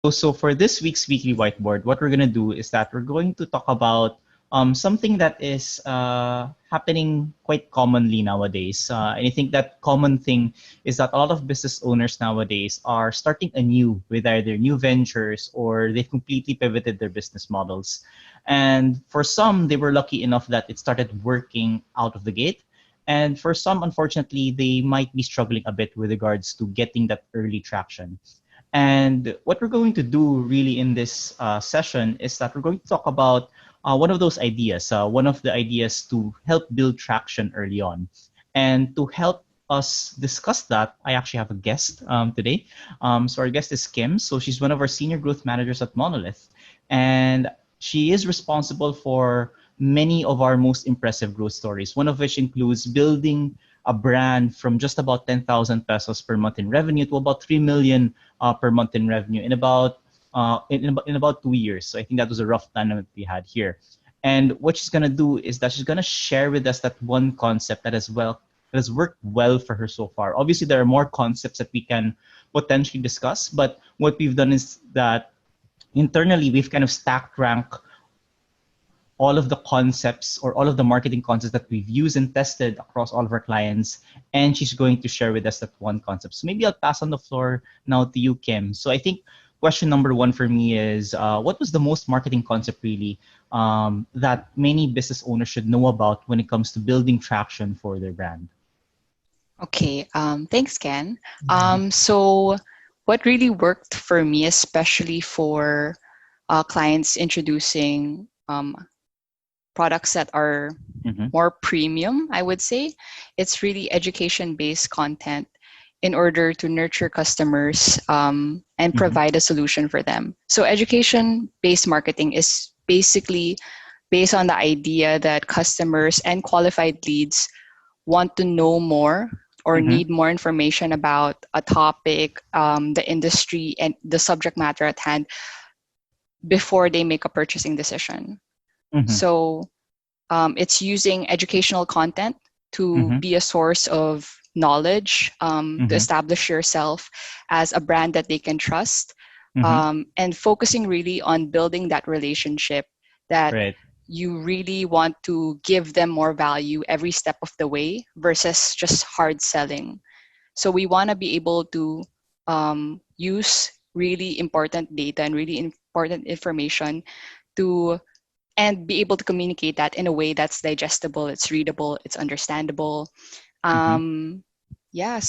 So for this week's weekly whiteboard, what we're gonna do is that we're going to talk about something that is happening quite commonly nowadays. And I think that common thing is that a lot of business owners nowadays are starting anew with either new ventures or they've completely pivoted their business models. And for some, they were lucky enough that it started working out of the gate. And for some, unfortunately, they might be struggling a bit with regards to getting that early traction. And what we're going to do really in this session is that we're going to talk about one of those ideas, one of the ideas to help build traction early on. And to help us discuss that, I actually have a guest today. So our guest is Kim. So she's one of our senior growth managers at Monolith. And she is responsible for many of our most impressive growth stories, one of which includes building a brand from just about 10,000 pesos per month in revenue to about 3 million per month in revenue in about 2 years. So I think that was a rough time that we had here. And what she's gonna do is that she's gonna share with us that one concept that has worked well for her so far. Obviously, there are more concepts that we can potentially discuss, but what we've done is that internally we've kind of stacked rank all of the concepts or all of the marketing concepts that we've used and tested across all of our clients. And she's going to share with us that one concept. So maybe I'll pass on the floor now to you, Kim. So I think question number one for me is what was the most marketing concept really that many business owners should know about when it comes to building traction for their brand? Okay, thanks, Ken. So what really worked for me, especially for clients introducing products that are more premium, I would say, it's really education-based content in order to nurture customers and provide a solution for them. So education-based marketing is basically based on the idea that customers and qualified leads want to know more or need more information about a topic, the industry, and the subject matter at hand before they make a purchasing decision. So it's using educational content to be a source of knowledge, to establish yourself as a brand that they can trust, and focusing really on building that relationship that you really want to give them more value every step of the way versus just hard selling. So we want to be able to use really important data and really important information and be able to communicate that in a way that's digestible, it's readable, it's understandable. So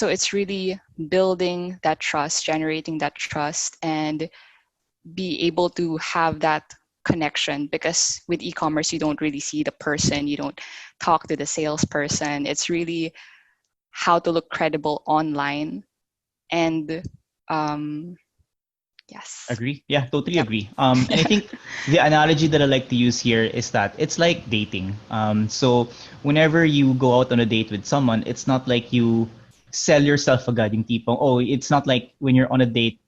it's really building that trust, generating that trust, and be able to have that connection, because with e-commerce you don't really see the person, you don't talk to the salesperson. It's really how to look credible online. And yes, agree. Yeah, totally agree. And I think the analogy that I like to use here is that it's like dating. So whenever you go out on a date with someone, it's not like you sell yourself agad yung tipong, oh, it's not like when you're on a date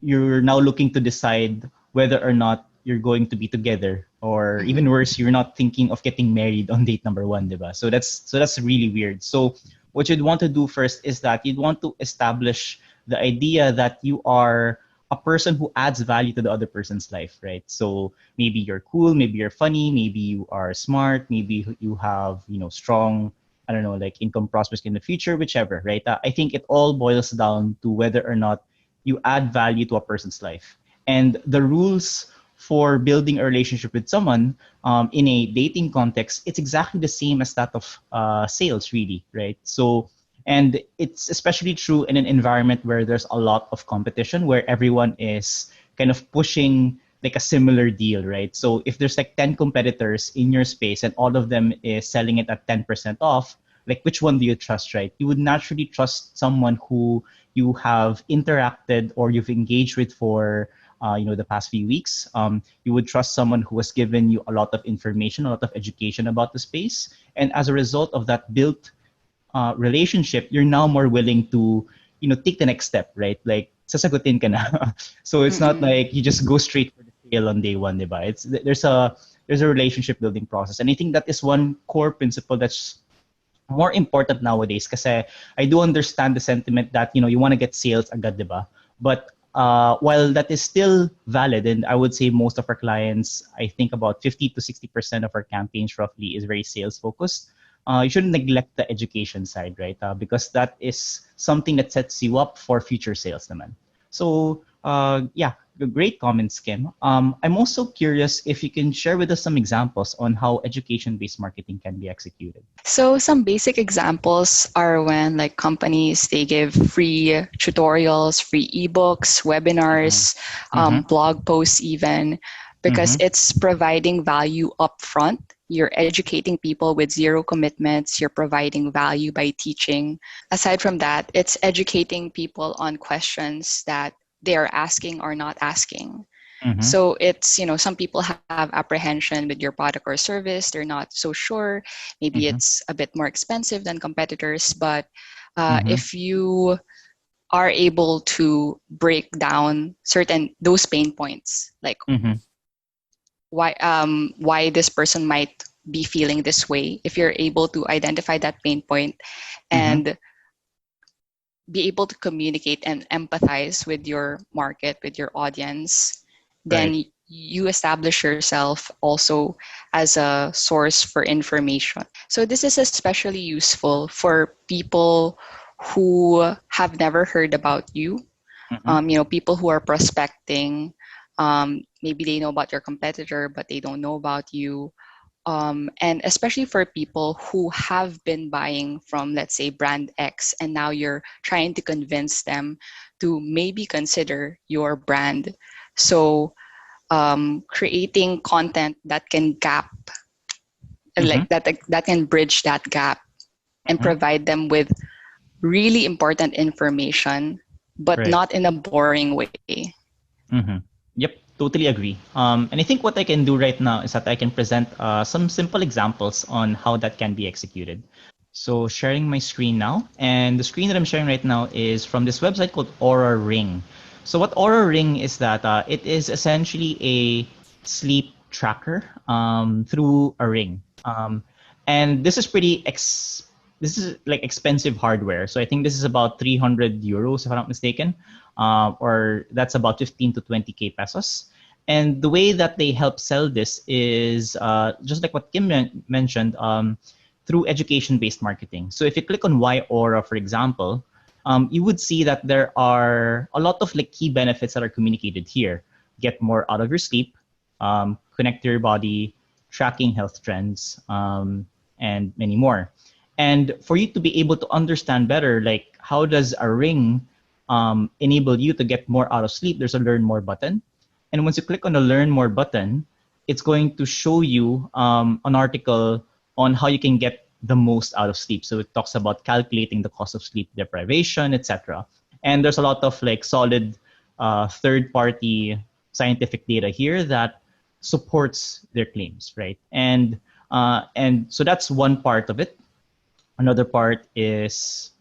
you're now looking to decide whether or not you're going to be together, or even worse, you're not thinking of getting married on date number one, diba? So that's really weird. So what you'd want to do first is that you'd want to establish the idea that you are a person who adds value to the other person's life, right? So maybe you're cool, maybe you're funny, maybe you are smart, maybe you have, strong, I don't know, like income prospects in the future, whichever, right? I think it all boils down to whether or not you add value to a person's life. And the rules for building a relationship with someone in a dating context, it's exactly the same as that of sales, really, right? So, and it's especially true in an environment where there's a lot of competition, where everyone is kind of pushing like a similar deal, right? So if there's like 10 competitors in your space and all of them is selling it at 10% off, like which one do you trust, right? You would naturally trust someone who you have interacted or you've engaged with for the past few weeks. You would trust someone who has given you a lot of information, a lot of education about the space, and as a result of that built relationship, you're now more willing to take the next step, right? Like sasagutin ka na. So it's not like you just go straight for the sale on day one, diba? There's a relationship building process, and I think that is one core principle that's more important nowadays, kasi I do understand the sentiment that you want to get sales agad, diba? But while that is still valid, and I would say most of our clients, I think about 50 to 60% of our campaigns roughly is very sales focused. You shouldn't neglect the education side, right? Because that is something that sets you up for future sales, naman. So yeah, great comments, Kim. I'm also curious if you can share with us some examples on how education-based marketing can be executed. So some basic examples are when like companies, they give free tutorials, free ebooks, Mm-hmm. webinars, Mm-hmm. blog posts even, because Mm-hmm. it's providing value upfront. You're educating people with zero commitments. You're providing value by teaching. Aside from that, it's educating people on questions that they are asking or not asking. Mm-hmm. So it's, some people have apprehension with your product or service. They're not so sure. Maybe Mm-hmm. it's a bit more expensive than competitors. But Mm-hmm. if you are able to break down certain those pain points, like Mm-hmm. why this person might be feeling this way, if you're able to identify that pain point Mm-hmm. and be able to communicate and empathize with your market, with your audience, Right. then you establish yourself also as a source for information. So this is especially useful for people who have never heard about you. Mm-hmm. People who are prospecting. Maybe they know about your competitor, but they don't know about you. And especially for people who have been buying from, let's say, brand X, and now you're trying to convince them to maybe consider your brand. So creating content that can gap, Mm-hmm. like that can bridge that gap and Mm-hmm. provide them with really important information, but Right. not in a boring way. Mm-hmm. Yep, totally agree. And I think what I can do right now is that I can present some simple examples on how that can be executed. So sharing my screen now, and the screen that I'm sharing right now is from this website called Aura Ring. So what Aura Ring is that it is essentially a sleep tracker through a ring. And this is this is like expensive hardware. So I think this is about 300 euros, if I'm not mistaken, or that's about 15 to 20K pesos. And the way that they help sell this is just like what Kim mentioned, through education-based marketing. So if you click on Why Aura, for example, you would see that there are a lot of like key benefits that are communicated here. Get more out of your sleep, connect to your body, tracking health trends, and many more. And for you to be able to understand better, like how does a ring enable you to get more out of sleep, there's a Learn More button. And once you click on the Learn More button, it's going to show you an article on how you can get the most out of sleep. So it talks about calculating the cost of sleep deprivation, etc. And there's a lot of like solid third-party scientific data here that supports their claims, right? And so that's one part of it. Another part is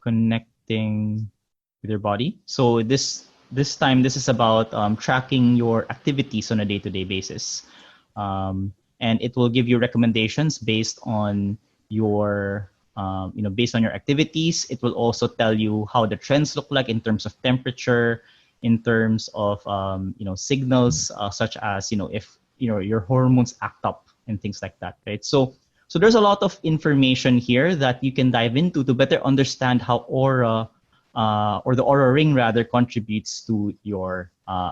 connecting with your body. So this time this is about tracking your activities on a day-to-day basis, and it will give you recommendations based on your based on your activities. It will also tell you how the trends look like in terms of temperature, in terms of signals such as if your hormones act up and things like that, right? So there's a lot of information here that you can dive into to better understand how Aura or the Aura Ring rather contributes to your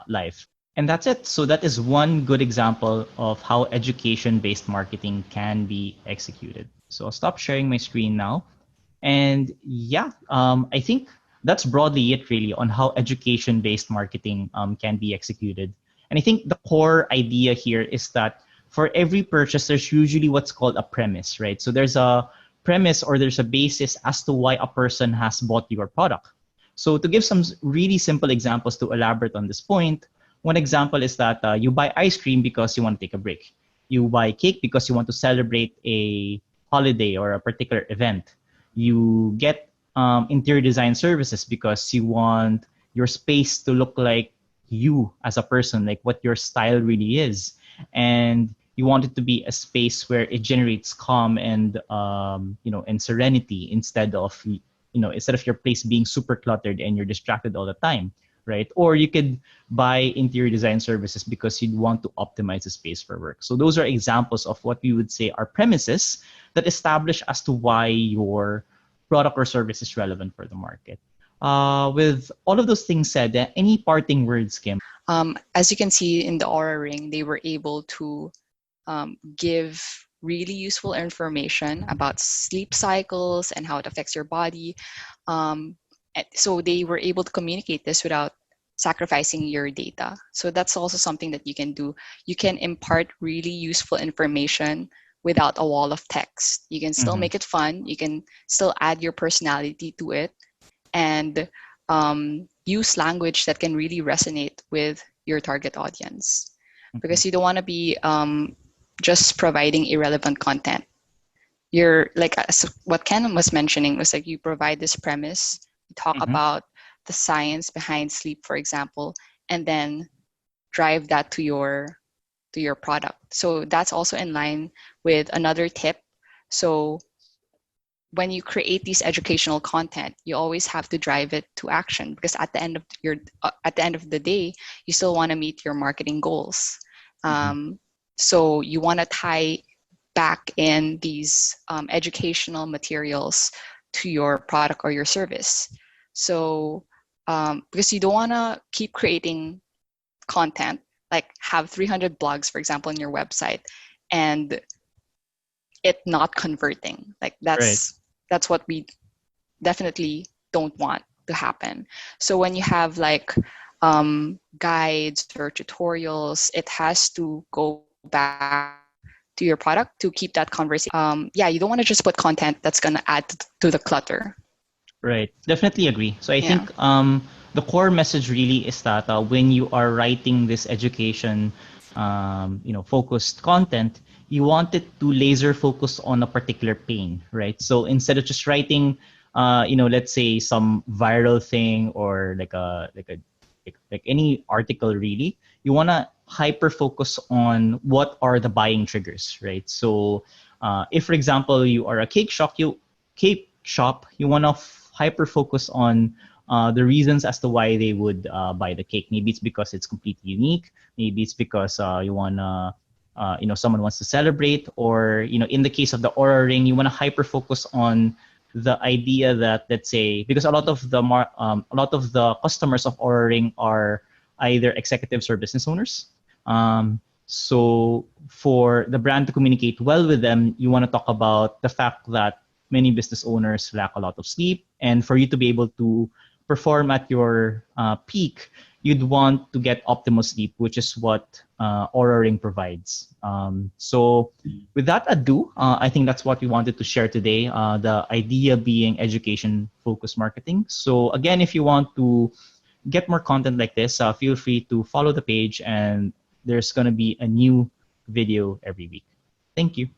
life. And that's it. So that is one good example of how education-based marketing can be executed. So I'll stop sharing my screen now. And yeah, I think that's broadly it really on how education-based marketing can be executed. And I think the core idea here is that for every purchase, there's usually what's called a premise, right? So there's a premise or there's a basis as to why a person has bought your product. So to give some really simple examples to elaborate on this point, one example is that you buy ice cream because you want to take a break. You buy cake because you want to celebrate a holiday or a particular event. You get interior design services because you want your space to look like you as a person, like what your style really is. And you want it to be a space where it generates calm and and serenity instead of instead of your place being super cluttered and you're distracted all the time, right? Or you could buy interior design services because you'd want to optimize the space for work. So those are examples of what we would say are premises that establish as to why your product or service is relevant for the market. With all of those things said, any parting words, Kim? As you can see in the Aura Ring, they were able to give really useful information about sleep cycles and how it affects your body. So they were able to communicate this without sacrificing your data. So that's also something that you can do. You can impart really useful information without a wall of text. You can still make it fun. You can still add your personality to it, and use language that can really resonate with your target audience. Because you don't want to be just providing irrelevant content. You're like, what Ken was mentioning was like, you provide this premise, you talk about the science behind sleep, for example, and then drive that to your product. So that's also in line with another tip. So when you create these educational content, you always have to drive it to action, because at the end of the day, you still want to meet your marketing goals. So you want to tie back in these educational materials to your product or your service. So because you don't want to keep creating content, like have 300 blogs, for example, on your website, and it not converting. Like that's what we definitely don't want to happen. So when you have like guides or tutorials, it has to go back to your product to keep that conversation. You don't want to just put content that's going to add to the clutter. Right. Definitely agree. So I think the core message really is that when you are writing this education, focused content, you want it to laser focus on a particular pain, right? So instead of just writing, let's say some viral thing or like any article, really, you want to hyper focus on what are the buying triggers, right? So if, for example, you are a cake shop, you want to hyper focus on the reasons as to why they would buy the cake. Maybe it's because it's completely unique. Maybe it's because you wanna, someone wants to celebrate, or in the case of the Aura Ring, you want to hyper focus on the idea that, let's say, because a lot of the customers of Aura Ring are either executives or business owners. So for the brand to communicate well with them, you want to talk about the fact that many business owners lack a lot of sleep, and for you to be able to perform at your peak, you'd want to get optimal sleep, which is what Aura Ring provides. So with that ado, I think that's what we wanted to share today, the idea being education-focused marketing. So again, if you want to get more content like this, feel free to follow the page, and there's going to be a new video every week. Thank you.